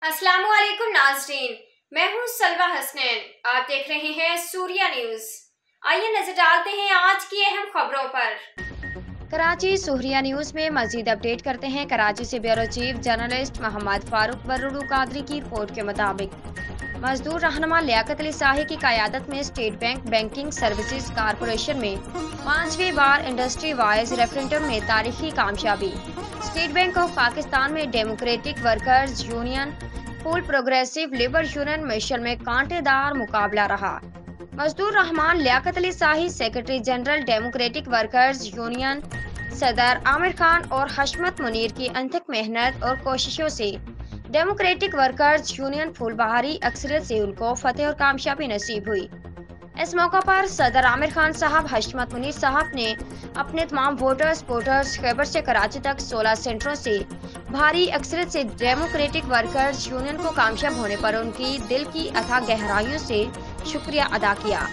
अस्सलाम वालेकुम नाज़रीन, मैं हूँ सलवा हसनैन। आप देख रहे हैं सूर्या न्यूज़। आइए नजर डालते हैं आज की अहम खबरों पर। कराची सूर्या न्यूज़ में मजीद अपडेट करते हैं। कराची से bureau chief journalist Mohammad Farooq बर्रुडू कादरी की रिपोर्ट के मुताबिक मजदूर रहनुमा लियाकत अली शाही की क़यादत में state bank banking services corporation में 5वीं बार इंडस्ट्री वाइज रेफरेंडम में तारीखी कामयाबी। स्टेट बैंक ऑफ पाकिस्तान में democratic workers union full progressive labour union mission में कांटेदार मुकाबला रहा। मजदूर Rehman Liaquat Ali Shahi secretary general democratic workers union सदर आमिर खान और हशमत मुनीर की अनथक मेहनत और कोशिशों से डेमोक्रेटिक वर्कर्स यूनियन फूलबहारी अक्सरियत से उनको फतेह और कामयाबी नसीब हुई। इस मौका पर सदर आमिर खान साहब हशमत मुनीर साहब ने अपने तमाम वोटर्स खैबर से कराची तक 16 सेंटरों से भारी अक्सरियत से डेमोक्रेटिक वर्कर्स यूनियन को कामयाब होने पर उनकी दिल की अथाह गहराइयों से शुक्रिया अदा किया।